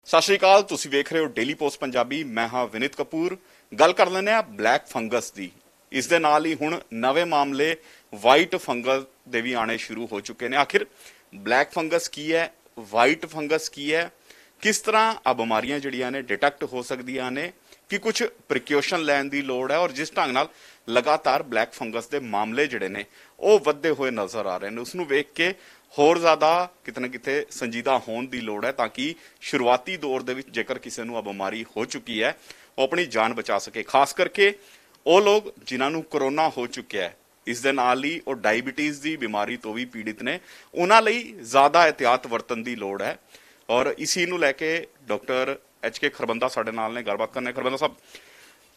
ਸਤਿ ਸ਼੍ਰੀ ਅਕਾਲ। ਤੁਸੀਂ ਵੇਖ ਰਹੇ ਹੋ ਡੇਲੀ ਪੋਸਟ ਪੰਜਾਬੀ। ਮੈਂ ਹਾਂ ਵਿਨੀਤ ਕਪੂਰ। ਗੱਲ ਕਰ ਲੈਂਦੇ ਆ ਬਲੈਕ ਫੰਗਸ ਦੀ। ਇਸ ਦੇ ਨਾਲ ਹੀ ਹੁਣ ਨਵੇਂ ਮਾਮਲੇ ਵਾਈਟ ਫੰਗਸ ਦੇ ਵੀ ਆਣੇ ਸ਼ੁਰੂ ਹੋ ਚੁੱਕੇ ਨੇ। ਆਖਿਰ ਬਲੈਕ ਫੰਗਸ ਕੀ ਹੈ, ਵਾਈਟ ਫੰਗਸ ਕੀ ਹੈ, ਕਿਸ ਤਰ੍ਹਾਂ ਆ ਬਿਮਾਰੀਆਂ ਜਿਹੜੀਆਂ ਨੇ ਡਿਟੈਕਟ ਹੋ ਸਕਦੀਆਂ ਨੇ, ਕਿ ਕੁਝ ਪ੍ਰੀਕਾਸ਼ਨ ਲੈਣ ਦੀ ਲੋੜ ਹੈ, ਔਰ ਜਿਸ ਢੰਗ ਨਾਲ ਲਗਾਤਾਰ ਬਲੈਕ ਫੰਗਸ ਦੇ ਮਾਮਲੇ ਜਿਹੜੇ ਨੇ ਉਹ ਵੱਧਦੇ ਹੋਏ ਨਜ਼ਰ ਆ ਰਹੇ ਨੇ, ਉਸ ਨੂੰ ਵੇਖ ਕੇ ਹੋਰ ਜ਼ਿਆਦਾ ਕਿਤੇ ਨਾ ਕਿਤੇ ਸੰਜੀਦਾ ਹੋਣ ਦੀ ਲੋੜ ਹੈ, ਤਾਂ ਕਿ ਸ਼ੁਰੂਆਤੀ ਦੌਰ ਦੇ ਵਿੱਚ ਜੇਕਰ ਕਿਸੇ ਨੂੰ ਆ ਬਿਮਾਰੀ ਹੋ ਚੁੱਕੀ ਹੈ ਉਹ ਆਪਣੀ ਜਾਨ ਬਚਾ ਸਕੇ। ਖਾਸ ਕਰਕੇ ਉਹ ਲੋਕ ਜਿਨ੍ਹਾਂ ਨੂੰ ਕਰੋਨਾ ਹੋ ਚੁੱਕਿਆ ਹੈ, ਇਸ ਦੇ ਨਾਲ ਹੀ ਉਹ ਡਾਇਬੀਟੀਜ਼ ਦੀ ਬਿਮਾਰੀ ਤੋਂ ਵੀ ਪੀੜਿਤ ਨੇ, ਉਹਨਾਂ ਲਈ ਜ਼ਿਆਦਾ ਇਹਤਿਆਤ ਵਰਤਣ ਦੀ ਲੋੜ ਹੈ। ਔਰ ਇसी ਨੂੰ ਲੈ ਕੇ ਡਾਕਟਰ HK ਖਰਬੰਦਾ ਸਾਡੇ ਨਾਲ ਨੇ, ਗੱਲਬਾਤ ਕਰਨੇ। ਖਰਬੰਦਾ ਸਾਹਿਬ,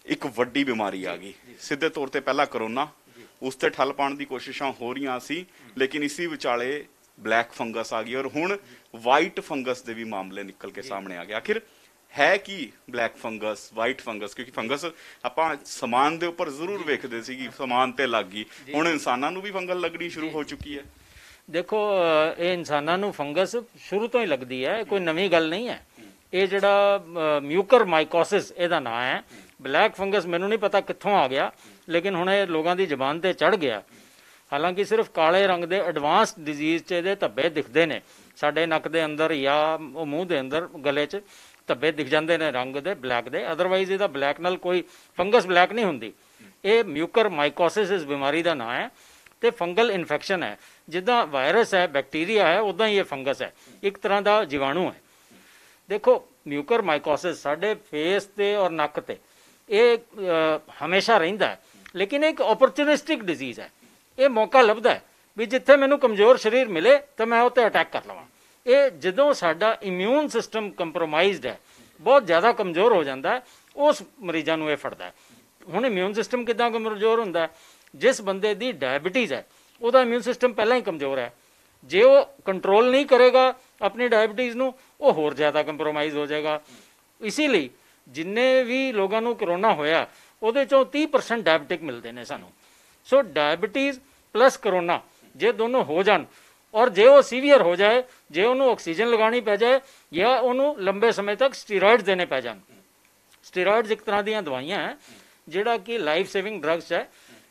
ਇੱਕ ਵੱਡੀ ਬਿਮਾਰੀ ਆ ਗਈ ਸਿੱਧੇ ਤੌਰ ਤੇ, ਪਹਿਲਾਂ ਕਰੋਨਾ, ਉਸ ਤੇ ਠੱਲ ਪਾਉਣ ਦੀ ਕੋਸ਼ਿਸ਼ਾਂ ਹੋ ਰਹੀਆਂ ਸੀ, ਲੇਕਿਨ ਇसी ਵਿਚਾਲੇ ਬਲੈਕ ਫੰਗਸ ਆ ਗਈ ਔਰ ਹੁਣ ਵਾਈਟ ਫੰਗਸ ਦੇ ਵੀ ਮਾਮਲੇ ਨਿਕਲ ਕੇ ਸਾਹਮਣੇ ਆ ਗਏ। ਆਖਿਰ ਹੈ ਕੀ ਬਲੈਕ ਫੰਗਸ, ਵਾਈਟ ਫੰਗਸ? ਕਿਉਂਕਿ ਫੰਗਸ ਆਪਾਂ ਸਮਾਨ ਦੇ ਉੱਪਰ ਜ਼ਰੂਰ ਵੇਖਦੇ ਸੀ ਕਿ ਸਮਾਨ ਤੇ ਲੱਗ ਗਈ, ਹੁਣ ਇਨਸਾਨਾਂ ਨੂੰ ਵੀ ਫੰਗਲ ਲੱਗਣੀ ਸ਼ੁਰੂ ਹੋ ਚੁੱਕੀ ਹੈ। देखो, ये इंसानों ਨੂੰ फंगस शुरू तो ही लगती है, कोई नवी गल नहीं है। ये ਜਿਹੜਾ ਮਿਊਕਰ ਮਾਈਕੋਸਿਸ ਇਹਦਾ ਨਾਂ ਹੈ। ਬਲੈਕ ਫੰਗਸ ਮੈਨੂੰ ਨਹੀਂ ਪਤਾ ਕਿੱਥੋਂ ਆ ਗਿਆ, ਲੇਕਿਨ ਹੁਣ ਇਹ ਲੋਕਾਂ ਦੀ ਜ਼ਬਾਨ ਤੇ ਚੜ ਗਿਆ। ਹਾਲਾਂਕਿ ਸਿਰਫ ਕਾਲੇ ਰੰਗ ਦੇ ਐਡਵਾਂਸ ਡਿਜ਼ੀਜ਼ 'ਚ ਇਹਦੇ ਧੱਬੇ ਦਿਖਦੇ ਨੇ, ਸਾਡੇ ਨੱਕ ਦੇ ਅੰਦਰ ਜਾਂ ਉਹ ਮੂੰਹ ਦੇ ਅੰਦਰ, ਗਲੇ 'ਚ ਧੱਬੇ ਦਿਖ ਜਾਂਦੇ ਨੇ ਰੰਗ ਦੇ, ਬਲੈਕ ਦੇ। ਅਦਰਵਾਈਜ਼ ਇਹਦਾ ਬਲੈਕ ਨਾਲ ਕੋਈ ਫੰਗਸ ਬਲੈਕ ਨਹੀਂ ਹੁੰਦੀ। ਇਹ ਮਿਊਕਰ ਮਾਈਕੋਸਿਸ ਇਸ ਬਿਮਾਰੀ ਦਾ ਨਾਂ ਹੈ ਤੇ ਫੰਗਲ ਇਨਫੈਕਸ਼ਨ ਹੈ। ਜਿੱਦਾਂ ਵਾਇਰਸ ਹੈ, ਬੈਕਟੀਰੀਆ ਹੈ, ਉੱਦਾਂ ਹੀ ਇਹ ਫੰਗਸ ਹੈ, ਇੱਕ ਤਰ੍ਹਾਂ ਦਾ ਜੀਵਾਣੂ ਹੈ। ਦੇਖੋ, ਮਿਊਕਰ ਮਾਈਕੋਸਿਸ ਸਾਡੇ ਫੇਸ ਤੇ ਔਰ ਨੱਕ ਤੇ ਇਹ ਹਮੇਸ਼ਾ ਰਹਿੰਦਾ ਹੈ, ਲੇਕਿਨ ਇੱਕ ਓਪਰਚੁਨਿਸਟਿਕ ਡਿਜ਼ੀਜ਼ ਹੈ। ਇਹ ਮੌਕਾ ਲੱਭਦਾ ਹੈ ਵੀ ਜਿੱਥੇ ਮੈਨੂੰ ਕਮਜ਼ੋਰ ਸਰੀਰ ਮਿਲੇ ਤਾਂ ਮੈਂ ਉਹ 'ਤੇ ਅਟੈਕ ਕਰ ਲਵਾਂ। ਇਹ ਜਦੋਂ ਸਾਡਾ ਇਮਿਊਨ ਸਿਸਟਮ ਕੰਪਰੋਮਾਈਜ਼ਡ ਹੈ, ਬਹੁਤ ਜ਼ਿਆਦਾ ਕਮਜ਼ੋਰ ਹੋ ਜਾਂਦਾ ਹੈ, ਉਸ ਮਰੀਜ਼ਾਂ ਨੂੰ ਇਹ ਫੜਦਾ ਹੈ। ਹੁਣ ਇਮਿਊਨ ਸਿਸਟਮ ਕਿੱਦਾਂ ਕਮਜ਼ੋਰ ਹੁੰਦਾ ਹੈ? ਜਿਸ ਬੰਦੇ ਦੀ ਡਾਇਬੀਟੀਜ਼ ਹੈ ਉਹਦਾ ਇਮਿਊਨ ਸਿਸਟਮ ਪਹਿਲਾਂ ਹੀ ਕਮਜ਼ੋਰ ਹੈ। ਜੇ ਉਹ ਕੰਟਰੋਲ ਨਹੀਂ ਕਰੇਗਾ ਆਪਣੀ ਡਾਇਬੀਟੀਜ਼ ਨੂੰ, ਉਹ ਹੋਰ ਜ਼ਿਆਦਾ ਕੰਪਰੋਮਾਈਜ਼ ਹੋ ਜਾਏਗਾ। ਇਸੇ ਲਈ ਜਿੰਨੇ ਵੀ ਲੋਕਾਂ ਨੂੰ ਕਰੋਨਾ ਹੋਇਆ ਉਹਦੇ 'ਚੋਂ 30% ਡਾਇਬਟਿਕ ਮਿਲਦੇ ਨੇ ਸਾਨੂੰ। ਸੋ ਡਾਇਬੀਟੀਜ਼ ਪਲੱਸ ਕਰੋਨਾ ਜੇ ਦੋਨੋਂ ਹੋ ਜਾਣ, ਔਰ ਜੇ ਉਹ ਸੀਵੀਅਰ ਹੋ ਜਾਏ, ਜੇ ਉਹਨੂੰ ਆਕਸੀਜਨ ਲਗਾਉਣੀ ਪੈ ਜਾਏ ਜਾਂ ਉਹਨੂੰ ਲੰਬੇ ਸਮੇਂ ਤੱਕ ਸਟੀਰੋਇਡਸ ਦੇਣੇ ਪੈ ਜਾਣ। ਸਟੀਰੋਇਡਸ ਇੱਕ ਤਰ੍ਹਾਂ ਦੀਆਂ ਦਵਾਈਆਂ ਹੈ ਜਿਹੜਾ ਕਿ ਲਾਈਫ ਸੇਵਿੰਗ ਡਰੱਗਸ ਹੈ।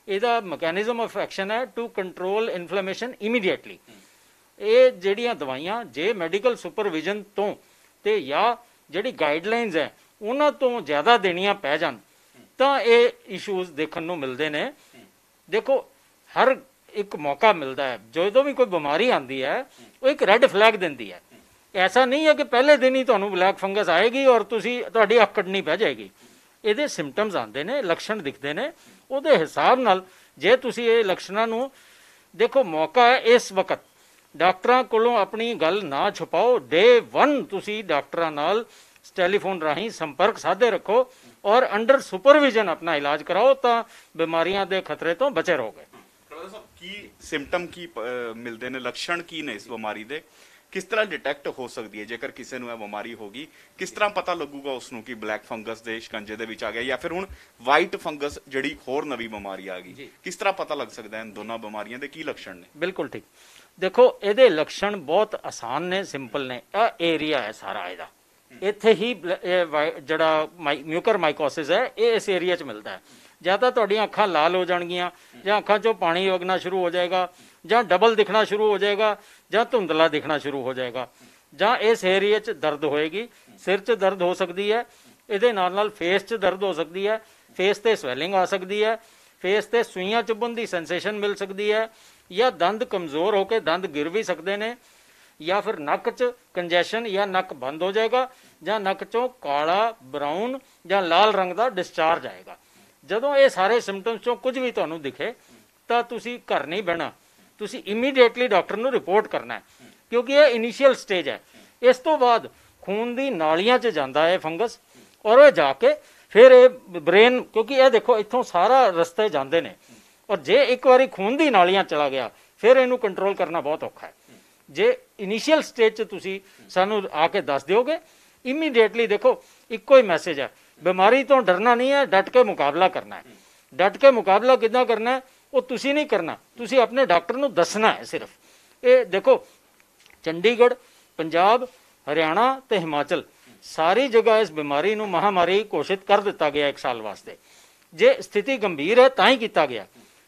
ਇਹਦਾ ਮਕੈਨਿਜ਼ਮ ਆਫ ਐਕਸ਼ਨ ਹੈ ਟੂ ਕੰਟਰੋਲ ਇਨਫਲੇਮੇਸ਼ਨ ਇਮੀਡੀਏਟਲੀ। ਇਹ ਜਿਹੜੀਆਂ ਦਵਾਈਆਂ ਜੇ ਮੈਡੀਕਲ ਸੁਪਰਵਿਜ਼ਨ ਤੋਂ ਤੇ ਜਾਂ ਜਿਹੜੀ ਗਾਈਡਲਾਈਨਸ ਹੈ ਉਹਨਾਂ ਤੋਂ ਜ਼ਿਆਦਾ ਦੇਣੀਆਂ ਪੈ ਜਾਣ ਤਾਂ ਇਹ ਇਸ਼ੂਜ਼ ਦੇਖਣ ਨੂੰ ਮਿਲਦੇ ਨੇ। ਦੇਖੋ, ਹਰ ਇੱਕ ਮੌਕਾ ਮਿਲਦਾ ਹੈ, ਜਦੋਂ ਵੀ ਕੋਈ ਬਿਮਾਰੀ ਆਉਂਦੀ ਹੈ ਉਹ ਇੱਕ ਰੈੱਡ ਫਲੈਗ ਦਿੰਦੀ ਹੈ। ਐਸਾ ਨਹੀਂ ਹੈ ਕਿ ਪਹਿਲੇ ਦਿਨ ਹੀ ਤੁਹਾਨੂੰ ਬਲੈਕ ਫੰਗਸ ਆਏਗੀ ਔਰ ਤੁਹਾਡੀ ਅੱਖ ਕੱਢਣੀ ਪੈ ਜਾਏਗੀ। ਇਹਦੇ ਸਿੰਪਟਮਸ ਆਉਂਦੇ ਨੇ, ਲੱਛਣ ਦਿਖਦੇ ਨੇ, ਉਹਦੇ ਹਿਸਾਬ ਨਾਲ ਜੇ ਤੁਸੀਂ ਇਹ ਲੱਛਣਾਂ ਨੂੰ ਦੇਖੋ, ਮੌਕਾ ਹੈ ਇਸ ਵਕਤ। ਡਾਕਟਰਾਂ ਕੋਲੋਂ ਆਪਣੀ ਗੱਲ ਨਾ ਛੁਪਾਓ। ਡੇ 1 ਤੁਸੀਂ ਡਾਕਟਰਾਂ ਨਾਲ ਟੈਲੀਫੋਨ ਰਾਹੀਂ ਸੰਪਰਕ ਸਾਧੇ ਰੱਖੋ ਔਰ ਅੰਡਰ ਸੁਪਰਵਿਜ਼ਨ ਆਪਣਾ ਇਲਾਜ ਕਰਾਓ, ਤਾਂ ਬਿਮਾਰੀਆਂ ਦੇ ਖਤਰੇ ਤੋਂ ਬਚੇ ਰਹੋਗੇ। ਕੀ ਸਿੰਪਟਮ ਕੀ ਮਿਲਦੇ ਨੇ, ਲੱਛਣ ਕੀ ਨੇ ਇਸ ਬਿਮਾਰੀ ਦੇ? ਕਿਸ ਤਰ੍ਹਾਂ ਡਿਟੈਕਟ ਹੋ ਸਕਦੀ ਹੈ ਜੇਕਰ ਕਿਸੇ ਨੂੰ ਇਹ ਬਿਮਾਰੀ ਹੋ ਗਈ? ਕਿਸ ਤਰ੍ਹਾਂ ਪਤਾ ਲੱਗੂਗਾ ਉਸ ਨੂੰ ਕਿ ਬਲੈਕ ਫੰਗਸ ਦੇ ਸ਼ਿਕੰਜੇ ਦੇ ਵਿੱਚ ਆ ਗਿਆ, ਜਾਂ ਫਿਰ ਹੁਣ ਵਾਈਟ ਫੰਗਸ ਜਿਹੜੀ ਹੋਰ ਨਵੀਂ ਬਿਮਾਰੀ ਆ ਗਈ, ਕਿਸ ਤਰ੍ਹਾਂ ਪਤਾ ਲੱਗ ਸਕਦਾ ਹੈ? ਦੋਨਾਂ ਬਿਮਾਰੀਆਂ ਦੇ ਕੀ ਲੱਛਣ ਨੇ? ਬਿਲਕੁਲ ਠੀਕ। ਦੇਖੋ, ਇਹਦੇ ਲੱਛਣ ਬਹੁਤ ਆਸਾਨ ਨੇ, ਸਿੰਪਲ ਨੇ। ਇਹ ਏਰੀਆ ਹੈ ਸਾਰਾ ਇਹਦਾ, ਇੱਥੇ ਹੀ ਜਿਹੜਾ ਮਿਊਕਰ ਮਾਈਕੋਸਿਸ ਹੈ ਇਹ ਇਸ ਏਰੀਆ 'ਚ ਮਿਲਦਾ ਹੈ। ਜਾਂ ਤਾਂ ਤੁਹਾਡੀਆਂ ਅੱਖਾਂ ਲਾਲ ਹੋ ਜਾਣਗੀਆਂ, ਜਾਂ ਅੱਖਾਂ 'ਚੋਂ ਪਾਣੀ ਵਗਣਾ ਸ਼ੁਰੂ ਹੋ ਜਾਏਗਾ, ਜਾਂ ਡਬਲ ਦਿਖਣਾ ਸ਼ੁਰੂ ਹੋ ਜਾਏਗਾ, ਜਾਂ ਧੁੰਦਲਾ ਦਿਖਣਾ ਸ਼ੁਰੂ ਹੋ ਜਾਏਗਾ, ਜਾਂ ਇਸ ਏਰੀਏ 'ਚ ਦਰਦ ਹੋਏਗੀ, ਸਿਰ 'ਚ ਦਰਦ ਹੋ ਸਕਦੀ ਹੈ, ਇਹਦੇ ਨਾਲ ਨਾਲ ਫੇਸ 'ਚ ਦਰਦ ਹੋ ਸਕਦੀ ਹੈ, ਫੇਸ 'ਤੇ ਸਵੈਲਿੰਗ ਆ ਸਕਦੀ ਹੈ, ਫੇਸ 'ਤੇ ਸੂਈਆਂ ਚੁੱਭਣ ਦੀ ਸੈਂਸੇਸ਼ਨ ਮਿਲ ਸਕਦੀ ਹੈ, ਜਾਂ ਦੰਦ ਕਮਜ਼ੋਰ ਹੋ ਕੇ ਦੰਦ ਗਿਰ ਵੀ ਸਕਦੇ ਨੇ, ਜਾਂ ਫਿਰ ਨੱਕ 'ਚ ਕੰਜੈਸ਼ਨ ਜਾਂ ਨੱਕ ਬੰਦ ਹੋ ਜਾਏਗਾ, ਜਾਂ ਨੱਕ 'ਚੋਂ ਕਾਲਾ, ਬਰਾਊਨ ਜਾਂ ਲਾਲ ਰੰਗ ਦਾ ਡਿਸਚਾਰਜ ਆਏਗਾ। ਜਦੋਂ ਇਹ ਸਾਰੇ ਸਿੰਪਟਮਸ 'ਚੋਂ ਕੁਝ ਵੀ ਤੁਹਾਨੂੰ ਦਿਖੇ ਤਾਂ ਤੁਸੀਂ ਘਰ ਨਹੀਂ ਬਹਿਣਾ, ਤੁਸੀਂ ਇਮੀਡੀਏਟਲੀ ਡਾਕਟਰ ਨੂੰ ਰਿਪੋਰਟ ਕਰਨਾ ਹੈ, ਕਿਉਂਕਿ ਇਹ ਇਨੀਸ਼ੀਅਲ ਸਟੇਜ ਹੈ। ਇਸ ਤੋਂ ਬਾਅਦ ਖੂਨ ਦੀ ਨਾਲੀਆਂ 'ਚ ਜਾਂਦਾ ਹੈ ਫੰਗਸ, ਔਰ ਉਹ ਜਾ ਕੇ ਫਿਰ ਇਹ ਬ੍ਰੇਨ, ਕਿਉਂਕਿ ਇਹ ਦੇਖੋ ਇੱਥੋਂ ਸਾਰਾ ਰਸਤੇ ਜਾਂਦੇ ਨੇ, ਔਰ ਜੇ ਇੱਕ ਵਾਰੀ ਖੂਨ ਦੀ ਨਾਲੀਆਂ ਚਲਾ ਗਿਆ ਫਿਰ ਇਹਨੂੰ ਕੰਟਰੋਲ ਕਰਨਾ ਬਹੁਤ ਔਖਾ ਹੈ। ਜੇ ਇਨੀਸ਼ੀਅਲ ਸਟੇਜ 'ਚ ਤੁਸੀਂ ਸਾਨੂੰ ਆ ਕੇ ਦੱਸ ਦਿਓਗੇ ਇਮੀਡੀਏਟਲੀ, ਦੇਖੋ ਇੱਕੋ ਹੀ ਮੈਸੇਜ ਹੈ, ਬਿਮਾਰੀ ਤੋਂ ਡਰਨਾ ਨਹੀਂ ਹੈ, ਡਟ ਕੇ ਮੁਕਾਬਲਾ ਕਰਨਾ ਹੈ। ਡਟ ਕੇ ਮੁਕਾਬਲਾ ਕਿੱਦਾਂ ਕਰਨਾ ਹੈ ਉਹ ਤੁਸੀਂ ਨਹੀਂ ਕਰਨਾ, ਤੁਸੀਂ ਆਪਣੇ ਡਾਕਟਰ ਨੂੰ ਦੱਸਣਾ ਹੈ ਸਿਰਫ। ਇਹ ਦੇਖੋ, ਚੰਡੀਗੜ੍ਹ, ਪੰਜਾਬ, ਹਰਿਆਣਾ ਤੇ ਹਿਮਾਚਲ ਸਾਰੀ ਜਗ੍ਹਾ ਇਸ ਬਿਮਾਰੀ ਨੂੰ ਮਹਾਮਾਰੀ ਘੋਸ਼ਿਤ ਕਰ ਦਿੱਤਾ ਗਿਆ 1 ਸਾਲ ਵਾਸਤੇ। ਜੇ ਸਥਿਤੀ ਗੰਭੀਰ ਹੈ ਤਾਂ ਹੀ ਕੀਤਾ ਗਿਆ,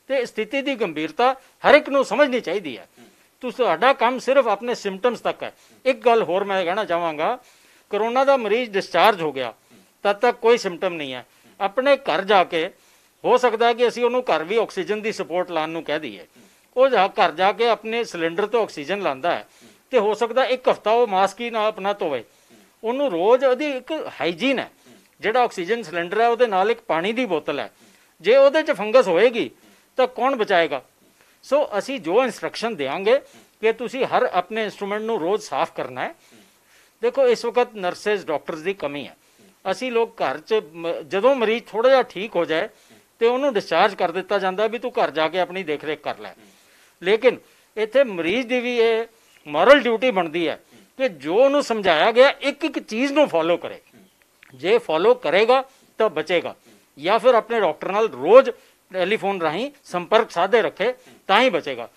ਤੇ ਸਥਿਤੀ ਦੀ ਗੰਭੀਰਤਾ ਹਰ ਇੱਕ ਨੂੰ ਸਮਝਣੀ ਚਾਹੀਦੀ ਹੈ। ਤੁਹਾਡਾ ਕੰਮ ਸਿਰਫ ਆਪਣੇ ਸਿੰਪਟਮਸ ਤੱਕ ਹੈ। ਇੱਕ ਗੱਲ ਹੋਰ ਮੈਂ ਕਹਿਣਾ ਚਾਹਾਂਗਾ, ਕਰੋਨਾ ਦਾ ਮਰੀਜ਼ ਡਿਸਚਾਰਜ ਹੋ ਗਿਆ ਤਦ ਤੱਕ ਕੋਈ ਸਿੰਪਟਮ ਨਹੀਂ ਹੈ। ਆਪਣੇ ਘਰ ਜਾ ਕੇ ਹੋ ਸਕਦਾ ਕਿ ਅਸੀਂ ਉਹਨੂੰ ਘਰ ਵੀ ਆਕਸੀਜਨ ਦੀ ਸਪੋਰਟ ਲਾਉਣ ਨੂੰ ਕਹਿ ਦਈਏ, ਉਹ ਘਰ ਜਾ ਕੇ ਆਪਣੇ ਸਿਲੰਡਰ ਤੋਂ ਆਕਸੀਜਨ ਲਾਉਂਦਾ ਹੈ, ਤੇ ਹੋ ਸਕਦਾ 1 ਹਫ਼ਤਾ ਉਹ ਮਾਸਕ ਹੀ ਨਾ ਆਪਣਾ ਧੋਵੇ। ਉਹਨੂੰ ਰੋਜ਼ ਉਹਦੀ ਇੱਕ ਹਾਈਜੀਨ ਹੈ, ਜਿਹੜਾ ਆਕਸੀਜਨ ਸਿਲੰਡਰ ਹੈ ਉਹਦੇ ਨਾਲ ਇੱਕ ਪਾਣੀ ਦੀ ਬੋਤਲ ਹੈ, ਜੇ ਉਹਦੇ 'ਚ ਫੰਗਸ ਹੋਏਗੀ ਤਾਂ ਕੌਣ ਬਚਾਏਗਾ। ਸੋ ਅਸੀਂ ਜੋ ਇੰਸਟਰਕਸ਼ਨ ਦੇਵਾਂਗੇ ਕਿ ਤੁਸੀਂ ਹਰ ਆਪਣੇ ਇੰਸਟਰੂਮੈਂਟ ਨੂੰ ਰੋਜ਼ ਸਾਫ਼ ਕਰਨਾ ਹੈ। ਦੇਖੋ ਇਸ ਵਕਤ ਨਰਸਿਸ ਡਾਕਟਰਸ ਦੀ ਕਮੀ ਹੈ। ਅਸੀਂ ਲੋਕ ਘਰ 'ਚ ਜਦੋਂ ਮਰੀਜ਼ ਥੋੜ੍ਹਾ ਜਿਹਾ ਠੀਕ ਹੋ ਜਾਏ ਤੇ ਉਹਨੂੰ ਡਿਸਚਾਰਜ ਕਰ ਦਿੱਤਾ ਜਾਂਦਾ ਵੀ ਤੂੰ ਘਰ ਜਾ ਕੇ ਆਪਣੀ ਦੇਖ ਰੇਖ ਕਰ ਲੈ, ਲੇਕਿਨ ਇੱਥੇ ਮਰੀਜ਼ ਦੀ ਵੀ ਇਹ ਮੋਰਲ ਡਿਊਟੀ ਬਣਦੀ ਹੈ ਕਿ ਜੋ ਉਹਨੂੰ ਸਮਝਾਇਆ ਗਿਆ ਇੱਕ ਇੱਕ ਚੀਜ਼ ਨੂੰ ਫੋਲੋ ਕਰੇ। ਜੇ ਫੋਲੋ ਕਰੇਗਾ ਤਾਂ ਬਚੇਗਾ, ਜਾਂ ਫਿਰ ਆਪਣੇ ਡਾਕਟਰ ਨਾਲ ਰੋਜ਼ ਟੈਲੀਫੋਨ ਰਾਹੀਂ ਸੰਪਰਕ ਸਾਧੇ ਰੱਖੇ ਤਾਂ ਹੀ ਬਚੇਗਾ।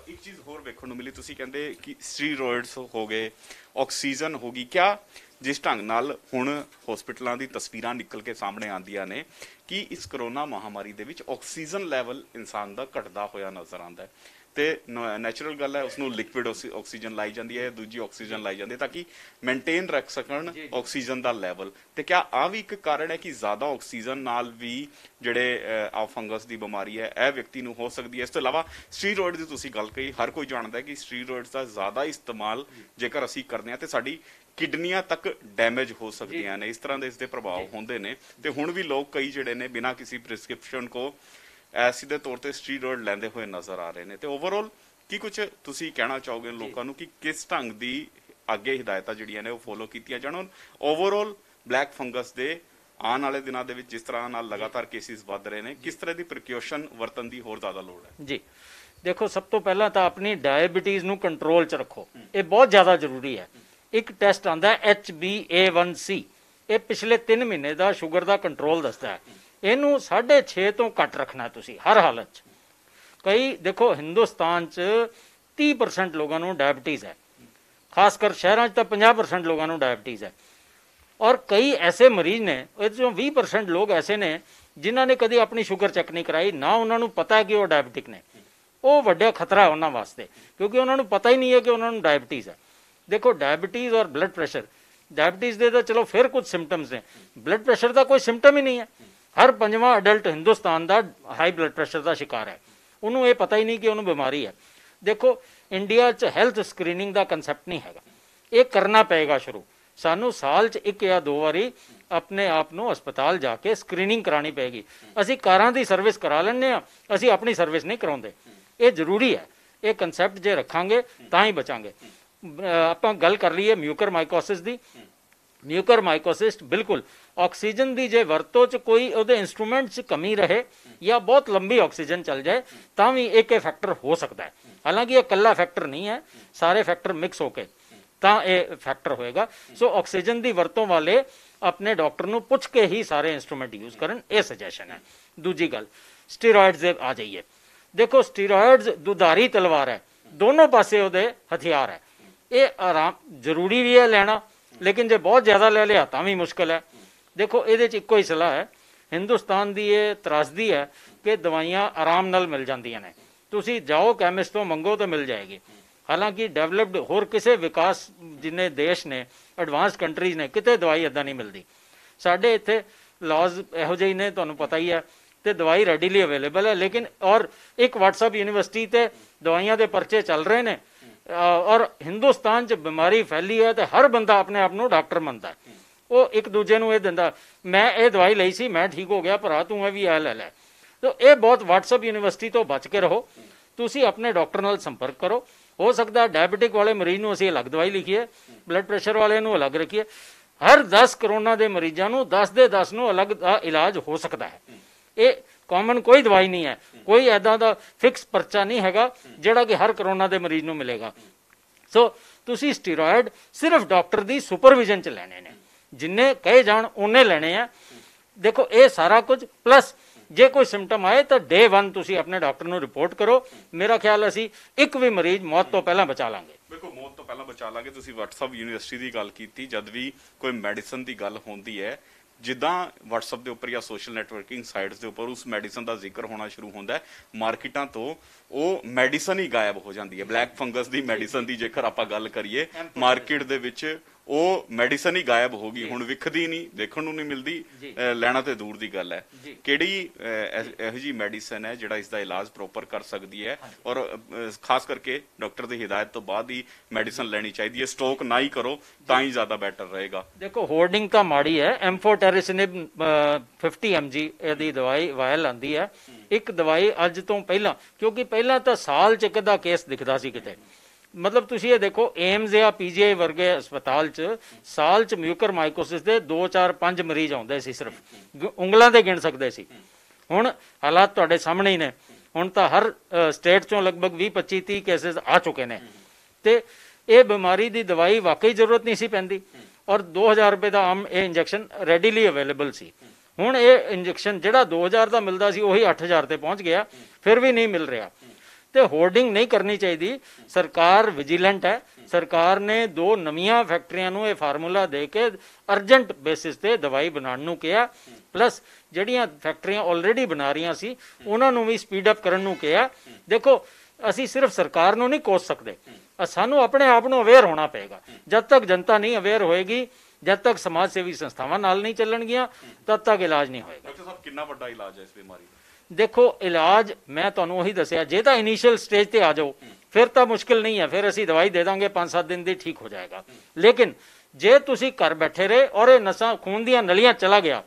ਇੱਕ ਚੀਜ਼ ਹੋਰ ਵੇਖਣ ਨੂੰ ਮਿਲੀ, ਤੁਸੀਂ ਕਹਿੰਦੇ ਕਿ ਸਟੀਰੋਇਡਸ ਹੋ ਗਏ, ਆਕਸੀਜਨ ਹੋ ਗਈ, ਕਿਆ ਜਿਸ ਢੰਗ ਨਾਲ ਹੁਣ ਹਸਪੀਟਲਾਂ ਦੀ ਤਸਵੀਰਾਂ ਨਿਕਲ ਕੇ ਸਾਹਮਣੇ ਆਉਂਦੀਆਂ ਨੇ ਕਿ ਇਸ ਕਰੋਨਾ ਮਹਾਮਾਰੀ ਦੇ ਵਿੱਚ ਆਕਸੀਜਨ ਲੈਵਲ ਇਨਸਾਨ ਦਾ ਘਟਦਾ ਹੋਇਆ ਨਜ਼ਰ ਆਉਂਦਾ ਹੈ, ਤੇ ਨੈਚੁਰਲ ਗੱਲ ਹੈ ਉਸਨੂੰ ਲਿਕਵਿਡ ਆਕਸੀਜਨ ਲਾਈ ਜਾਂਦੀ ਹੈ, ਦੂਜੀ ਆਕਸੀਜਨ ਲਾਈ ਜਾਂਦੀ ਹੈ ਤਾਂ ਕਿ ਮੇਨਟੇਨ ਰੱਖ ਸਕਣ ਆਕਸੀਜਨ ਦਾ ਲੈਵਲ। ਤੇ ਕਿਆ ਆ ਵੀ ਇੱਕ ਕਾਰਨ ਹੈ ਕਿ ਜ਼ਿਆਦਾ ਆਕਸੀਜਨ ਨਾਲ ਵੀ ਜਿਹੜੇ ਆ ਫੰਗਸ ਦੀ ਬਿਮਾਰੀ ਹੈ ਇਹ ਵਿਅਕਤੀ ਨੂੰ ਹੋ ਸਕਦੀ ਹੈ। ਇਸ ਤੋਂ ਇਲਾਵਾ ਸਟੀਰੋਇਡ ਦੀ ਤੁਸੀਂ ਗੱਲ ਕਹੀ, ਹਰ ਕੋਈ ਜਾਣਦਾ ਹੈ ਕਿ ਸਟੀਰੋਇਡਸ ਦਾ ਜ਼ਿਆਦਾ ਇਸਤੇਮਾਲ ਜੇਕਰ ਅਸੀਂ ਕਰਦੇ ਹਾਂ ਤੇ ਸਾਡੀ ਕਿਡਨੀਆਂ ਤੱਕ ਡੈਮੇਜ ਹੋ ਸਕਦੀਆਂ ਨੇ, ਇਸ ਤਰ੍ਹਾਂ ਦੇ ਇਸਦੇ ਪ੍ਰਭਾਵ ਹੁੰਦੇ ਨੇ। ਤੇ ਹੁਣ ਵੀ ਲੋਕ ਕਈ ਜਿਹੜੇ ਨੇ ਬਿਨਾਂ ਕਿਸੇ ਪ੍ਰਿਸਕ੍ਰਿਪਸ਼ਨ ਕੋ ਸਿੱਧੇ ਤੌਰ ਤੇ ਸਟੀਰੋਇਡ ਲੈਂਦੇ ਹੋਏ ਨਜ਼ਰ ਆ ਰਹੇ ਨੇ। ਤੇ ਓਵਰਆਲ ਕੀ ਕੁਝ ਤੁਸੀਂ ਕਹਿਣਾ ਚਾਹੋਗੇ ਲੋਕਾਂ ਨੂੰ ਕਿ ਕਿਸ ਢੰਗ ਦੀ ਅੱਗੇ ਹਿਦਾਇਤਾਂ ਜਿਹੜੀਆਂ ਨੇ ਉਹ ਫੋਲੋ ਕੀਤੀਆਂ ਜਾਣ? ਓਵਰਆਲ ਬਲੈਕ ਫੰਗਸ ਦੇ ਆਉਣ ਵਾਲੇ ਦਿਨਾਂ ਦੇ ਵਿੱਚ ਜਿਸ ਤਰ੍ਹਾਂ ਨਾਲ ਲਗਾਤਾਰ ਕੇਸਿਸ ਵੱਧ ਰਹੇ ਨੇ, ਕਿਸ ਤਰ੍ਹਾਂ ਦੀ ਪ੍ਰੀਕਾਸ਼ਨ ਵਰਤਣ ਦੀ ਹੋਰ ਜ਼ਿਆਦਾ ਲੋੜ ਹੈ? ਜੀ ਦੇਖੋ, ਸਭ ਤੋਂ ਪਹਿਲਾਂ ਤਾਂ ਆਪਣੀ ਡਾਇਬੀਟੀਜ਼ ਨੂੰ ਕੰਟਰੋਲ 'ਚ ਰੱਖੋ, ਇਹ ਬਹੁਤ ਜ਼ਿਆਦਾ ਜ਼ਰੂਰੀ ਹੈ। ਇੱਕ ਟੈਸਟ ਆਉਂਦਾ HbA1c, ਇਹ ਪਿਛਲੇ 3 ਮਹੀਨੇ ਦਾ ਸ਼ੂਗਰ ਦਾ ਕੰਟਰੋਲ ਦੱਸਦਾ ਹੈ। ਇਹਨੂੰ 6.5 ਤੋਂ ਘੱਟ ਰੱਖਣਾ ਤੁਸੀਂ ਹਰ ਹਾਲਤ 'ਚ। ਕਈ ਦੇਖੋ ਹਿੰਦੁਸਤਾਨ 'ਚ 30% ਲੋਕਾਂ ਨੂੰ ਡਾਇਬੀਟੀਜ਼ ਹੈ, ਖਾਸ ਕਰ ਸ਼ਹਿਰਾਂ 'ਚ ਤਾਂ 50% ਲੋਕਾਂ ਨੂੰ ਡਾਇਬੀਟੀਜ਼ ਹੈ। ਔਰ ਕਈ ਐਸੇ ਮਰੀਜ਼ ਨੇ, ਇਹ 'ਚੋਂ 20% ਲੋਕ ਐਸੇ ਨੇ ਜਿਨ੍ਹਾਂ ਨੇ ਕਦੀ ਆਪਣੀ ਸ਼ੂਗਰ ਚੈੱਕ ਨਹੀਂ ਕਰਾਈ, ਨਾ ਉਹਨਾਂ ਨੂੰ ਪਤਾ ਹੈ ਕਿ ਉਹ ਡਾਇਬੀਟਿਕ ਨੇ। ਉਹ ਵੱਡਾ ਖਤਰਾ ਹੈ ਉਹਨਾਂ ਵਾਸਤੇ, ਕਿਉਂਕਿ ਉਹਨਾਂ ਨੂੰ ਪਤਾ ਹੀ ਨਹੀਂ ਹੈ ਕਿ ਉਹਨਾਂ ਨੂੰ ਡਾਇਬੀਟੀਜ਼ ਹੈ। ਦੇਖੋ ਡਾਇਬੀਟੀਜ਼ ਔਰ ਬਲੱਡ ਪ੍ਰੈਸ਼ਰ, ਡਾਇਬੀਟੀਜ਼ ਦੇ ਤਾਂ ਚਲੋ ਫਿਰ ਕੁਝ ਸਿੰਪਟਮਸ ਨੇ, ਬਲੱਡ ਪ੍ਰੈਸ਼ਰ ਦਾ ਕੋਈ ਸਿੰਪਟਮ ਹੀ ਨਹੀਂ ਹੈ। ਹਰ 5ਵਾਂ ਅਡਲਟ ਹਿੰਦੁਸਤਾਨ ਦਾ ਹਾਈ ਬਲੱਡ ਪ੍ਰੈਸ਼ਰ ਦਾ ਸ਼ਿਕਾਰ ਹੈ, ਉਹਨੂੰ ਇਹ ਪਤਾ ਹੀ ਨਹੀਂ ਕਿ ਉਹਨੂੰ ਬਿਮਾਰੀ ਹੈ। ਦੇਖੋ ਇੰਡੀਆ 'ਚ ਹੈਲਥ ਸਕਰੀਨਿੰਗ ਦਾ ਕਨਸੈਪਟ ਨਹੀਂ ਹੈਗਾ, ਇਹ ਕਰਨਾ ਪਏਗਾ ਸ਼ੁਰੂ। ਸਾਨੂੰ ਸਾਲ 'ਚ 1 ਜਾਂ 2 ਵਾਰੀ ਆਪਣੇ ਆਪ ਨੂੰ ਹਸਪਤਾਲ ਜਾ ਕੇ ਸਕਰੀਨਿੰਗ ਕਰਾਉਣੀ ਪਏਗੀ। ਅਸੀਂ ਕਾਰਾਂ ਦੀ ਸਰਵਿਸ ਕਰਾ ਲੈਂਦੇ ਹਾਂ, ਅਸੀਂ ਆਪਣੀ ਸਰਵਿਸ ਨਹੀਂ ਕਰਾਉਂਦੇ। ਇਹ ਜ਼ਰੂਰੀ ਹੈ, ਇਹ ਕਨਸੈਪਟ ਜੇ ਰੱਖਾਂਗੇ ਤਾਂ ਹੀ ਬਚਾਂਗੇ। ਆਪਾਂ ਗੱਲ ਕਰ ਲਈਏ ਮਿਊਕਰਮਾਈਕੋਸਿਸ ਦੀ। ਮਿਊਕਰਮਾਈਕੋਸਿਸ ਬਿਲਕੁਲ ਆਕਸੀਜਨ ਦੀ ਜੇ ਵਰਤੋਂ 'ਚ ਕੋਈ ਉਹਦੇ ਇੰਸਟਰੂਮੈਂਟ 'ਚ ਕਮੀ ਰਹੇ ਜਾਂ ਬਹੁਤ ਲੰਬੀ ਆਕਸੀਜਨ ਚੱਲ ਜਾਏ ਤਾਂ ਵੀ ਇੱਕ ਫੈਕਟਰ ਹੋ ਸਕਦਾ ਹੈ। ਹਾਲਾਂਕਿ ਇਹ ਇਕੱਲਾ ਫੈਕਟਰ ਨਹੀਂ ਹੈ, ਸਾਰੇ ਫੈਕਟਰ ਮਿਕਸ ਹੋ ਕੇ ਤਾਂ ਇਹ ਫੈਕਟਰ ਹੋਏਗਾ। ਸੋ ਆਕਸੀਜਨ ਦੀ ਵਰਤੋਂ ਵਾਲੇ ਆਪਣੇ ਡਾਕਟਰ ਨੂੰ ਪੁੱਛ ਕੇ ਹੀ ਸਾਰੇ ਇੰਸਟਰੂਮੈਂਟ ਯੂਜ਼ ਕਰਨ, ਇਹ ਸੁਜੈਸ਼ਨ ਹੈ। ਦੂਜੀ ਗੱਲ ਸਟੀਰੋਇਡਸ ਦੇ ਆ ਜਾਈਏ। ਦੇਖੋ ਸਟੀਰੋਇਡਸ ਦੁਧਾਰੀ ਤਲਵਾਰ ਹੈ, ਦੋਨੋਂ ਪਾਸੇ ਉਹਦੇ ਹਥਿਆਰ ਹੈ। ਇਹ ਆਰਾਮ ਜ਼ਰੂਰੀ ਵੀ ਹੈ ਲੈਣਾ, ਲੇਕਿਨ ਜੇ ਬਹੁਤ ਜ਼ਿਆਦਾ ਲੈ ਲਿਆ ਤਾਂ ਵੀ ਮੁਸ਼ਕਿਲ ਹੈ। ਦੇਖੋ ਇਹਦੇ 'ਚ ਇੱਕੋ ਹੀ ਸਲਾਹ ਹੈ, ਹਿੰਦੁਸਤਾਨ ਦੀ ਇਹ ਤਰਾਸਦੀ ਹੈ ਕਿ ਦਵਾਈਆਂ ਆਰਾਮ ਨਾਲ ਮਿਲ ਜਾਂਦੀਆਂ ਨੇ, ਤੁਸੀਂ ਜਾਓ ਕੈਮਿਸਟ ਤੋਂ ਮੰਗੋ ਤਾਂ ਮਿਲ ਜਾਏਗੀ। ਹਾਲਾਂਕਿ ਡਿਵੈਲਪਡ ਹੋਰ ਕਿਸੇ ਵਿਕਾਸ ਜਿੰਨੇ ਦੇਸ਼ ਨੇ, ਐਡਵਾਂਸਡ ਕੰਟਰੀਜ਼ ਨੇ, ਕਿਤੇ ਦਵਾਈ ਇੱਦਾਂ ਨਹੀਂ ਮਿਲਦੀ। ਸਾਡੇ ਇੱਥੇ ਲਾਜ਼ ਇਹੋ ਜਿਹੇ ਨੇ, ਤੁਹਾਨੂੰ ਪਤਾ ਹੀ ਹੈ, ਤੇ ਦਵਾਈ ਰੈਡੀਲੀ ਅਵੇਲੇਬਲ ਹੈ। ਲੇਕਿਨ ਔਰ ਇੱਕ WhatsApp ਯੂਨੀਵਰਸਿਟੀ ਤੇ ਦਵਾਈਆਂ ਦੇ ਪਰਚੇ ਚੱਲ ਰਹੇ ਨੇ, ਔਰ ਹਿੰਦੁਸਤਾਨ 'ਚ ਬਿਮਾਰੀ ਫੈਲੀ ਹੈ ਤੇ ਹਰ ਬੰਦਾ ਆਪਣੇ ਆਪ ਨੂੰ ਡਾਕਟਰ ਮੰਨਦਾ। ਉਹ ਇੱਕ ਦੂਜੇ ਨੂੰ ਇਹ ਦਿੰਦਾ, ਮੈਂ ਇਹ ਦਵਾਈ ਲਈ ਸੀ, ਮੈਂ ਠੀਕ ਹੋ ਗਿਆ, ਭਰਾ ਤੂੰ ਇਹ ਵੀ ਇਹ ਲੈ ਲੈ। ਤਾਂ ਇਹ ਬਹੁਤ WhatsApp ਯੂਨੀਵਰਸਿਟੀ ਤੋਂ ਬਚ ਕੇ ਰਹੋ। ਤੁਸੀਂ ਆਪਣੇ ਡਾਕਟਰ ਨਾਲ ਸੰਪਰਕ ਕਰੋ। ਹੋ ਸਕਦਾ ਡਾਇਬੀਟਿਕ ਵਾਲੇ ਮਰੀਜ਼ ਨੂੰ ਅਸੀਂ ਅਲੱਗ ਦਵਾਈ ਲਿਖੀਏ, ਬਲੱਡ ਪ੍ਰੈਸ਼ਰ ਵਾਲੇ ਨੂੰ ਅਲੱਗ ਰੱਖੀਏ। ਹਰ 10 ਕਰੋਨਾ ਦੇ ਮਰੀਜ਼ਾਂ ਨੂੰ 10 ਦੇ 10 ਨੂੰ ਅਲੱਗ ਦਾ ਇਲਾਜ ਹੋ ਸਕਦਾ ਹੈ। ਇਹ ਕਾਮਨ ਕੋਈ ਦਵਾਈ ਨਹੀਂ ਹੈ, ਕੋਈ ਐਦਾਂ ਦਾ ਫਿਕਸ ਪਰਚਾ ਨਹੀਂ ਹੈਗਾ ਜਿਹੜਾ ਕਿ ਹਰ ਕਰੋਨਾ ਦੇ ਮਰੀਜ਼ ਨੂੰ ਮਿਲੇਗਾ। ਸੋ ਤੁਸੀਂ ਸਟੀਰੋਇਡ ਸਿਰਫ ਡਾਕਟਰ ਦੀ ਸੁਪਰਵਿਜ਼ਨ 'ਚ ਲੈਣੇ ਨੇ, ਜਿੰਨੇ ਕਹੇ ਜਾਣ ਉਹਨੇ ਲੈਣੇ ਆ। ਦੇਖੋ ਇਹ ਸਾਰਾ ਕੁਝ ਪਲੱਸ ਜੇ ਕੋਈ ਸਿੰਪਟਮ ਆਏ ਤਾਂ ਡੇ 1 ਤੁਸੀਂ ਆਪਣੇ ਡਾਕਟਰ ਨੂੰ ਰਿਪੋਰਟ ਕਰੋ। ਮੇਰਾ ਖਿਆਲ ਅਸੀਂ ਇੱਕ ਵੀ ਮਰੀਜ਼ ਮੌਤ ਤੋਂ ਪਹਿਲਾਂ ਬਚਾ ਲਾਂਗੇ। ਬਿਲਕੁਲ, ਮੌਤ ਤੋਂ ਪਹਿਲਾਂ ਬਚਾ ਲਾਂਗੇ। ਤੁਸੀਂ WhatsApp ਯੂਨੀਵਰਸਿਟੀ ਦੀ ਗੱਲ ਕੀਤੀ, ਜਦ ਵੀ ਕੋਈ ਮੈਡੀਸਨ ਦੀ ਗੱਲ ਹੁੰਦੀ ਹੈ, ਜਿੱਦਾਂ WhatsApp ਦੇ ਉੱਪਰ ਜਾਂ ਸੋਸ਼ਲ ਨੈਟਵਰਕਿੰਗ ਸਾਈਟਸ ਦੇ ਉੱਪਰ ਉਸ ਮੈਡੀਸਨ ਦਾ ਜ਼ਿਕਰ ਹੋਣਾ ਸ਼ੁਰੂ ਹੁੰਦਾ ਹੈ, ਮਾਰਕੀਟਾਂ ਤੋਂ ਉਹ ਮੈਡੀਸਨ ਹੀ ਗਾਇਬ ਹੋ ਜਾਂਦੀ ਹੈ। ਬਲੈਕ ਫੰਗਸ ਦੀ ਮੈਡੀਸਨ ਦੀ ਜੇਕਰ ਆਪਾਂ ਗੱਲ ਕਰੀਏ, ਮਾਰਕੀਟ ਦੇ ਵਿੱਚ ਉਹ ਮੈਡੀਸਨ ਹੀ ਗਾਇਬ ਹੋ ਗਈ, ਹੁਣ ਵਿਖਦੀ ਨਹੀਂ, ਦੇਖਣ ਨੂੰ ਨਹੀਂ ਮਿਲਦੀ, ਲੈਣਾ ਤੇ ਦੂਰ ਦੀ ਗੱਲ ਹੈ। ਕਿਹੜੀ ਇਹੋ ਜਿਹੀ ਮੈਡੀਸਨ ਹੈ ਜਿਹੜਾ ਇਸ ਦਾ ਇਲਾਜ ਪ੍ਰੋਪਰ ਕਰ ਸਕਦੀ ਹੈ, ਔਰ ਖਾਸ ਕਰਕੇ ਡਾਕਟਰ ਦੀ ਹਿਦਾਇਤ ਤੋਂ ਬਾਅਦ ਹੀ ਮੈਡੀਸਨ ਲੈਣੀ ਚਾਹੀਦੀ ਹੈ? ਸਟਾਕ ਨਾ ਹੀ ਕਰੋ ਤਾਂ ਹੀ ਜ਼ਿਆਦਾ ਬੈਟਰ ਰਹੇਗਾ। ਦੇਖੋ, ਹੋਰਡਿੰਗ ਤਾਂ ਮਾੜੀ ਹੈ। ਐਮਫੋਟੈਰਿਸਿਨਿਬ 50 mg ਇਹਦੀ ਦਵਾਈ ਵਾਇਲ ਆਂਦੀ ਹੈ। ਇੱਕ ਦਵਾਈ ਅੱਜ ਤੋਂ ਪਹਿਲਾਂ, ਕਿਉਂਕਿ ਪਹਿਲਾਂ ਤਾਂ ਸਾਲ ਚ ਇੱਕ ਦਾ ਕੇਸ ਦਿਖਦਾ ਸੀ ਕਿਤੇ, ਮਤਲਬ ਤੁਸੀਂ ਇਹ ਦੇਖੋ ਏਮਸ ਜਾਂ PGI ਵਰਗੇ ਹਸਪਤਾਲ 'ਚ ਸਾਲ 'ਚ ਮਿਊਕਰ ਮਾਈਕੋਸਿਸ ਦੇ 2 4 5 ਮਰੀਜ਼ ਆਉਂਦੇ ਸੀ, ਸਿਰਫ ਉਂਗਲਾਂ ਤੇ ਗਿਣ ਸਕਦੇ ਸੀ। ਹੁਣ ਹਾਲਾਤ ਤੁਹਾਡੇ ਸਾਹਮਣੇ ਹੀ ਨੇ। ਹੁਣ ਤਾਂ ਹਰ ਸਟੇਟ 'ਚੋਂ ਲਗਭਗ 20 25 30 ਕੇਸਿਸ ਆ ਚੁੱਕੇ ਨੇ, ਤੇ ਇਹ ਬਿਮਾਰੀ ਦੀ ਦਵਾਈ ਵਾਕਈ ਜ਼ਰੂਰਤ ਨਹੀਂ ਸੀ ਪੈਂਦੀ, ਔਰ 2000 ਰੁਪਏ ਦਾ ਆਮ ਇਹ ਇੰਜੈਕਸ਼ਨ ਰੈਡੀਲੀ ਅਵੇਲੇਬਲ ਸੀ। ਹੁਣ ਇਹ ਇੰਜੈਕਸ਼ਨ ਜਿਹੜਾ 2000 ਦਾ ਮਿਲਦਾ ਸੀ ਉਹੀ 8000 ਤੇ ਪਹੁੰਚ ਗਿਆ, ਫਿਰ ਵੀ ਨਹੀਂ ਮਿਲ ਰਿਹਾ। ਤੇ ਹੋਰਡਿੰਗ ਨਹੀਂ ਕਰਨੀ ਚਾਹੀਦੀ। ਸਰਕਾਰ ਵਿਜੀਲੈਂਟ ਹੈ। ਸਰਕਾਰ ਨੇ 2 ਨਵੀਆਂ ਫੈਕਟਰੀਆਂ ਨੂੰ ਇਹ ਫਾਰਮੂਲਾ ਦੇ ਕੇ ਅਰਜੈਂਟ ਬੇਸਿਸ ਤੇ ਦਵਾਈ ਬਣਾਉਣ ਨੂੰ ਕਿਹਾ, ਪਲੱਸ ਜਿਹੜੀਆਂ ਫੈਕਟਰੀਆਂ ਆਲਰੇਡੀ ਬਣਾ ਰਹੀਆਂ ਸੀ ਉਹਨਾਂ ਨੂੰ ਵੀ ਸਪੀਡ ਅਪ ਕਰਨ ਨੂੰ ਕਿਹਾ। ਦੇਖੋ, ਅਸੀਂ ਸਿਰਫ ਸਰਕਾਰ ਨੂੰ ਨਹੀਂ ਕੋਸ ਸਕਦੇ, ਸਾਨੂੰ ਆਪਣੇ ਆਪ ਨੂੰ ਅਵੇਅਰ ਹੋਣਾ ਪਏਗਾ। ਜਦ ਤੱਕ ਜਨਤਾ ਨਹੀਂ ਅਵੇਅਰ ਹੋਏਗੀ, ਜਦ ਤੱਕ ਸਮਾਜ ਸੇਵੀ ਸੰਸਥਾਵਾਂ ਨਾਲ ਨਹੀਂ ਚੱਲਣਗੀਆਂ, ਤਦ ਤੱਕ ਇਲਾਜ ਨਹੀਂ ਹੋਏਗਾ। ਡਾਕਟਰ ਸਾਹਿਬ, ਕਿੰਨਾ ਵੱਡਾ ਇਲਾਜ ਹੈ ਇਸ ਬਿਮਾਰੀ ਦਾ? ਦੇਖੋ, ਇਲਾਜ ਮੈਂ ਤੁਹਾਨੂੰ ਉਹੀ ਦੱਸਿਆ, ਜੇ ਤਾਂ ਇਨੀਸ਼ੀਅਲ ਸਟੇਜ ਤੇ ਆ ਜਾਓ ਫਿਰ ਤਾਂ ਮੁਸ਼ਕਿਲ ਨਹੀਂ ਹੈ, ਫਿਰ ਅਸੀਂ ਦਵਾਈ ਦੇ ਦਾਂਗੇ 5-7 ਦਿਨ ਦੀ ਠੀਕ ਹੋ ਜਾਏਗਾ। ਲੇਕਿਨ ਜੇ ਤੁਸੀਂ ਘਰ ਬੈਠੇ ਰਹੇ ਔਰ ਇਹ ਨਸਾਂ ਖੂਨ ਦੀਆਂ ਨਲੀਆਂ ਚਲਾ ਗਿਆ,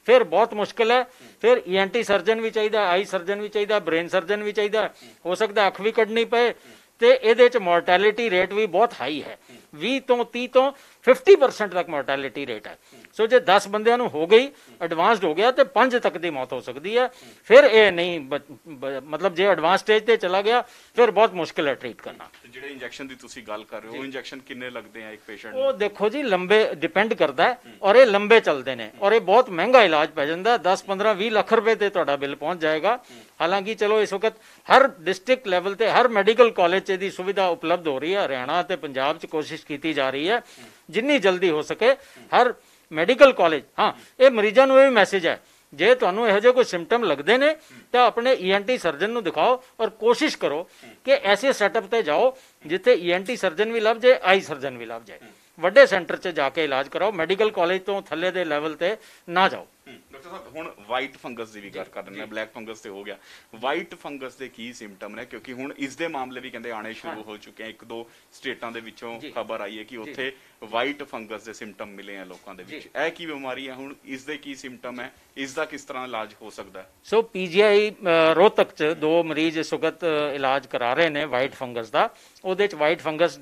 ਫਿਰ ਬਹੁਤ ਮੁਸ਼ਕਿਲ ਹੈ। ਫਿਰ ENT ਸਰਜਨ ਵੀ ਚਾਹੀਦਾ, ਆਈ ਸਰਜਨ ਵੀ ਚਾਹੀਦਾ, ਬ੍ਰੇਨ ਸਰਜਨ ਵੀ ਚਾਹੀਦਾ, ਹੋ ਸਕਦਾ ਅੱਖ ਵੀ ਕੱਢਣੀ ਪਏ। ਤੇ ਇਹਦੇ ਚ ਮੋਰਟੈਲਿਟੀ ਰੇਟ ਵੀ ਬਹੁਤ ਹਾਈ ਹੈ, 20 ਤੋਂ 30 ਤੋਂ 50% ਤੱਕ ਮੋਰਟੈਲਿਟੀ ਰੇਟ ਹੈ। ਸੋ ਜੇ 10 ਬੰਦਿਆਂ ਨੂੰ ਹੋ ਗਈ, ਐਡਵਾਂਸਡ ਹੋ ਗਿਆ, ਤੇ 5 ਤੱਕ ਦੀ ਮੌਤ ਹੋ ਸਕਦੀ ਹੈ। ਫਿਰ ਇਹ ਨਹੀਂ ਮਤਲਬ ਜੇ ਐਡਵਾਂਸ ਸਟੇਜ ਤੇ ਚਲਾ ਗਿਆ ਫਿਰ ਬਹੁਤ ਮੁਸ਼ਕਿਲ ਹੈ ਟ੍ਰੀਟ ਕਰਨਾ। ਜਿਹੜੇ ਇੰਜੈਕਸ਼ਨ ਦੀ ਤੁਸੀਂ ਗੱਲ ਕਰ ਰਹੇ ਹੋ, ਉਹ ਇੰਜੈਕਸ਼ਨ ਕਿੰਨੇ ਲੱਗਦੇ ਆ ਇੱਕ ਪੇਸ਼ੈਂਟ ਨੂੰ? ਉਹ ਦੇਖੋ ਜੀ, ਲੰਬੇ ਡਿਪੈਂਡ ਕਰਦਾ ਹੈ, ਔਰ ਇਹ ਲੰਬੇ ਚੱਲਦੇ ਨੇ, ਔਰ ਇਹ ਬਹੁਤ ਮਹਿੰਗਾ ਇਲਾਜ ਪੈ ਜਾਂਦਾ। 10-15-20 ਲੱਖ ਰੁਪਏ ਤੇ ਤੁਹਾਡਾ ਬਿੱਲ ਪਹੁੰਚ ਜਾਏਗਾ। ਹਾਲਾਂਕਿ ਚਲੋ ਇਸ ਵਕਤ ਹਰ ਡਿਸਟ੍ਰਿਕਟ ਲੈਵਲ ਤੇ ਹਰ ਮੈਡੀਕਲ ਕਾਲਜ 'ਚ ਇਹਦੀ ਸੁਵਿਧਾ ਉਪਲਬਧ ਹੋ ਰਹੀ ਹੈ। ਹਰਿਆਣਾ ਤੇ ਪੰਜਾਬ 'ਚ ਕੋਸ਼ਿਸ਼ ਕੀਤੀ ਜਾ ਰਹੀ ਹੈ ਜਿੰਨੀ ਜਲਦੀ ਹੋ ਸਕੇ ਹਰ ਮੈਡੀਕਲ ਕਾਲਜ। ਹਾਂ, ਇਹ ਮਰੀਜ਼ਾਂ ਨੂੰ ਇਹ ਵੀ ਮੈਸੇਜ ਹੈ, ਜੇ ਤੁਹਾਨੂੰ ਇਹੋ ਜਿਹੇ ਕੋਈ ਸਿੰਪਟਮ ਲੱਗਦੇ ਨੇ ਤਾਂ ਆਪਣੇ ENT ਸਰਜਨ ਨੂੰ ਦਿਖਾਓ, ਔਰ ਕੋਸ਼ਿਸ਼ ਕਰੋ ਕਿ ਐਸੇ ਸੈਟਅਪ ਤੇ ਜਾਓ ਜਿੱਥੇ ENT ਸਰਜਨ ਵੀ ਲੱਭ ਜਾਏ, ਆਈ ਸਰਜਨ ਵੀ ਲੱਭ ਜਾਏ। ਵੱਡੇ ਸੈਂਟਰ 'ਚ ਜਾ ਕੇ ਇਲਾਜ ਕਰਾਓ, ਮੈਡੀਕਲ ਕਾਲਜ ਤੋਂ ਥੱਲੇ ਦੇ ਲੈਵਲ ਤੇ ਨਾ ਜਾਓ। ਡਾਕਟਰ ਸਾਹਿਬ, ਹੁਣ ਵਾਈਟ ਫੰਗਸ ਦੀ ਵੀ ਗੱਲ ਕਰ ਰਹੇ ਨੇ, ਬਲੈਕ ਫੰਗਸ ਤੇ ਹੋ ਗਿਆ, ਵਾਈਟ ਫੰਗਸ ਦੇ ਕੀ ਸਿੰਪਟਮ ਨੇ? ਕਿਉਂਕਿ ਹੁਣ ਇਸ ਦੇ ਮਾਮਲੇ ਵੀ ਕਹਿੰਦੇ ਆਣੇ ਸ਼ੁਰੂ ਹੋ ਚੁੱਕੇ ਆ। 1-2 ਸਟੇਟਾਂ ਦੇ ਵਿੱਚੋਂ ਖਬਰ ਆਈ ਹੈ ਕਿ ਉੱਥੇ ਵਾਈਟ ਫੰਗਸ ਦੇ ਸਿੰਪਟਮ ਮਿਲੇ ਆ ਲੋਕਾਂ ਦੇ ਵਿੱਚ। ਇਹ ਕੀ ਬਿਮਾਰੀ ਹੈ? ਹੁਣ ਇਸ ਦੇ ਕੀ ਸਿੰਪਟਮ ਹੈ? ਇਸ ਦਾ ਕਿਸ ਤਰ੍ਹਾਂ ਇਲਾਜ ਹੋ ਸਕਦਾ ਹੈ? ਸੋ PGI ਰੋਹਤਕ 'ਚ 2 ਮਰੀਜ਼ ਇਸ ਵਕਤ ਇਲਾਜ ਕਰਾ ਰਹੇ ਨੇ ਵਾਈਟ ਫੰਗਸ ਦਾ। ਉਹਦੇ 'ਚ ਵਾਈਟ ਫੰਗਸ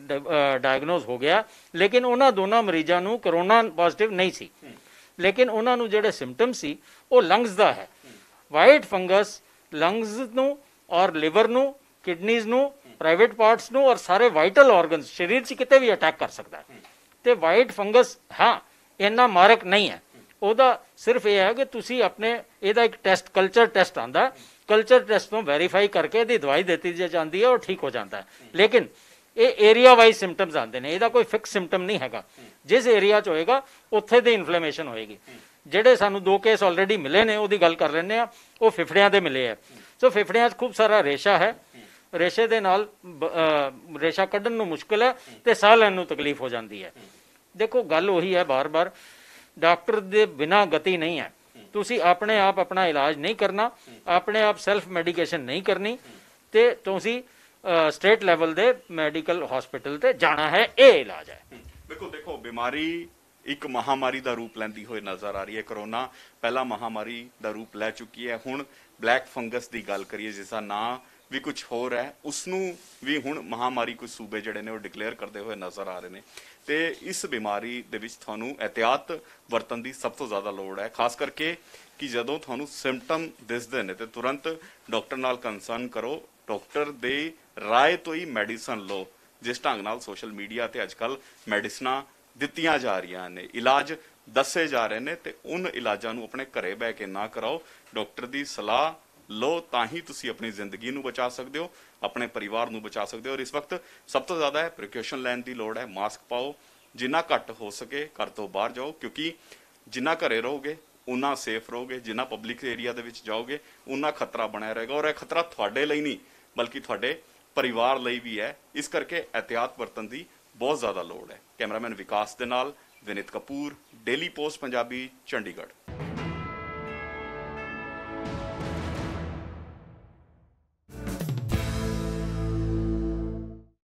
ਡਾਇਗਨੋਜ਼ ਹੋ ਗਿਆ, ਲੇਕਿਨ ਉਹਨਾਂ ਦੋਨਾਂ ਮਰੀਜ਼ਾਂ ਨੂੰ ਕਰੋਨਾ ਪੋਜ਼ਿਟਿਵ ਨਹੀਂ ਸੀ, ਲੇਕਿਨ ਉਹਨਾਂ ਨੂੰ ਜਿਹੜੇ ਸਿੰਪਟਮ ਸੀ ਉਹ ਲੰਗਸ ਦਾ ਹੈ। ਵਾਈਟ ਫੰਗਸ ਲੰਗਸ ਨੂੰ ਔਰ ਲਿਵਰ ਨੂੰ, ਕਿਡਨੀਜ਼ ਨੂੰ, ਪ੍ਰਾਈਵੇਟ ਪਾਰਟਸ ਨੂੰ ਔਰ ਸਾਰੇ ਵਾਈਟਲ ਆਰਗਨਸ ਸਰੀਰ 'ਚ ਕਿਤੇ ਵੀ ਅਟੈਕ ਕਰ ਸਕਦਾ ਹੈ। ਤੇ ਵਾਈਟ ਫੰਗਸ ਹਾਂ ਇੰਨਾ ਮਾਰਕ ਨਹੀਂ ਹੈ। ਉਹਦਾ ਸਿਰਫ ਇਹ ਹੈ ਕਿ ਤੁਸੀਂ ਆਪਣੇ ਇਹਦਾ ਇੱਕ ਟੈਸਟ, ਕਲਚਰ ਟੈਸਟ ਆਉਂਦਾ, ਕਲਚਰ ਟੈਸਟ ਤੋਂ ਵੈਰੀਫਾਈ ਕਰਕੇ ਇਹਦੀ ਦਵਾਈ ਦਿੱਤੀ ਜਾਂਦੀ ਹੈ ਔਰ ਠੀਕ ਹੋ ਜਾਂਦਾ ਹੈ। ਲੇਕਿਨ ਇਹ ਏਰੀਆ ਵਾਈਜ਼ ਸਿੰਪਟਮਸ ਆਉਂਦੇ ਨੇ, ਇਹਦਾ ਕੋਈ ਫਿਕਸ ਸਿੰਪਟਮ ਨਹੀਂ ਹੈਗਾ। ਜਿਸ ਏਰੀਆ 'ਚ ਹੋਏਗਾ ਉੱਥੇ ਦੀ ਇਨਫਲੇਮੇਸ਼ਨ ਹੋਏਗੀ। ਜਿਹੜੇ ਸਾਨੂੰ 2 ਕੇਸ ਆਲਰੇਡੀ ਮਿਲੇ ਨੇ ਉਹਦੀ ਗੱਲ ਕਰ ਲੈਂਦੇ ਆ, ਉਹ ਫਿਫੜਿਆਂ ਦੇ ਮਿਲੇ ਆ। ਸੋ ਫਿਫੜਿਆਂ 'ਚ ਖੂਬ ਸਾਰਾ ਰੇਸ਼ਾ ਹੈ, ਰੇਸ਼ੇ ਦੇ ਨਾਲ ਰੇਸ਼ਾ ਕੱਢਣ ਨੂੰ ਮੁਸ਼ਕਿਲ ਹੈ ਤੇ ਸਾਹ ਲੈਣ ਨੂੰ ਤਕਲੀਫ ਹੋ ਜਾਂਦੀ ਹੈ। ਦੇਖੋ, ਗੱਲ ਉਹੀ ਹੈ, ਬਾਰ-ਬਾਰ ਡਾਕਟਰ ਦੇ ਬਿਨਾਂ ਗਤੀ ਨਹੀਂ ਹੈ। ਤੁਸੀਂ ਆਪਣੇ ਆਪ ਆਪਣਾ ਇਲਾਜ ਨਹੀਂ ਕਰਨਾ, ਆਪਣੇ ਆਪ ਸੈਲਫ ਮੈਡੀਕੇਸ਼ਨ ਨਹੀਂ ਕਰਨੀ, ਤੇ ਤੁਸੀਂ ਸਟੇਟ ਲੈਵਲ ਦੇ ਮੈਡੀਕਲ ਹਸਪੀਟਲ ਤੇ ਜਾਣਾ ਹੈ। ਇਹ ਇਲਾਜ ਹੈ। ਬਿਲਕੁਲ, ਦੇਖੋ ਬਿਮਾਰੀ ਇੱਕ ਮਹਾਮਾਰੀ ਦਾ ਰੂਪ ਲੈਂਦੀ ਹੋਈ ਨਜ਼ਰ ਆ ਰਹੀ ਹੈ। ਕਰੋਨਾ ਪਹਿਲਾ ਮਹਾਮਾਰੀ ਦਾ ਰੂਪ ਲੈ ਚੁੱਕੀ ਹੈ। ਹੁਣ ਬਲੈਕ ਫੰਗਸ ਦੀ ਗੱਲ ਕਰੀਏ, ਜਿਸ ਦਾ ਨਾਂ ਵੀ ਕੁਝ ਹੋਰ ਹੈ, ਉਸ ਨੂੰ ਵੀ ਹੁਣ ਮਹਾਮਾਰੀ ਕੁਝ ਸੂਬੇ ਜਿਹੜੇ ਨੇ ਉਹ ਡਿਕਲੇਅਰ ਕਰਦੇ ਹੋਏ ਨਜ਼ਰ ਆ ਰਹੇ ਨੇ। ਤੇ ਇਸ ਬਿਮਾਰੀ ਦੇ ਵਿੱਚ ਤੁਹਾਨੂੰ ਇਹਤਿਆਤ ਵਰਤਣ ਦੀ ਸਭ ਤੋਂ ਜ਼ਿਆਦਾ ਲੋੜ ਹੈ, ਖਾਸ ਕਰਕੇ ਕਿ ਜਦੋਂ ਤੁਹਾਨੂੰ ਸਿੰਪਟਮ ਦਿਸਦੇ ਨੇ ਤੇ ਤੁਰੰਤ ਡਾਕਟਰ ਨਾਲ ਕੰਸਰਨ ਕਰੋ। ਡਾਕਟਰ ਦੇ ਰਾਏ ਤੋਂ ਹੀ ਮੈਡੀਸਨ ਲਓ। ਜਿਸ ਢੰਗ ਨਾਲ ਸੋਸ਼ਲ ਮੀਡੀਆ ਤੇ ਅੱਜ ਕੱਲ੍ਹ ਮੈਡੀਸਨਾਂ ਦਿੱਤੀਆਂ ਜਾ ਰਹੀਆਂ ਨੇ, ਇਲਾਜ ਦੱਸੇ ਜਾ ਰਹੇ ਨੇ ਤੇ ਉਨ ਇਲਾਜਾਂ ਨੂੰ ਆਪਣੇ ਘਰੇ ਬਹਿ ਕੇ ਨਾ ਕਰਾਓ। ਡਾਕਟਰ ਦੀ ਸਲਾਹ ਲਓ ਤਾਂ ਹੀ ਤੁਸੀਂ ਆਪਣੀ ਜ਼ਿੰਦਗੀ ਨੂੰ ਬਚਾ ਸਕਦੇ ਹੋ, ਆਪਣੇ ਪਰਿਵਾਰ ਨੂੰ ਬਚਾ ਸਕਦੇ ਹੋ। ਔਰ ਇਸ ਵਕਤ ਸਭ ਤੋਂ ਜ਼ਿਆਦਾ ਹੈ ਪ੍ਰੀਕਾਸ਼ਨ ਲੈਣ ਦੀ ਲੋੜ ਹੈ। ਮਾਸਕ ਪਾਓ, ਜਿੰਨਾ ਘੱਟ ਹੋ ਸਕੇ ਘਰ ਤੋਂ ਬਾਹਰ ਜਾਓ, ਕਿਉਂਕਿ ਜਿੰਨਾ ਘਰੇ ਰਹੋਗੇ ਉਨਾ ਸੇਫ ਰਹੋਗੇ, ਜਿੰਨਾ ਪਬਲਿਕ ਏਰੀਆ ਦੇ ਵਿੱਚ ਜਾਓਗੇ ਉਨਾ ਖਤਰਾ ਬਣਿਆ ਰਹੇਗਾ। ਔਰ ਇਹ ਖਤਰਾ ਤੁਹਾਡੇ ਲਈ ਨਹੀਂ ਬਲਕਿ ਤੁਹਾਡੇ ਪਰਿਵਾਰ ਲਈ ਵੀ ਹੈ। ਇਸ ਕਰਕੇ ਇਹਤਿਆਤ ਵਰਤਣ ਦੀ ਬਹੁਤ ਜ਼ਿਆਦਾ ਲੋੜ ਹੈ। ਕੈਮਰਾਮੈਨ ਵਿਕਾਸ ਦੇ ਨਾਲ ਵਿਨੀਤ ਕਪੂਰ, ਡੇਲੀ ਪੋਸਟ ਪੰਜਾਬੀ, ਚੰਡੀਗੜ੍ਹ।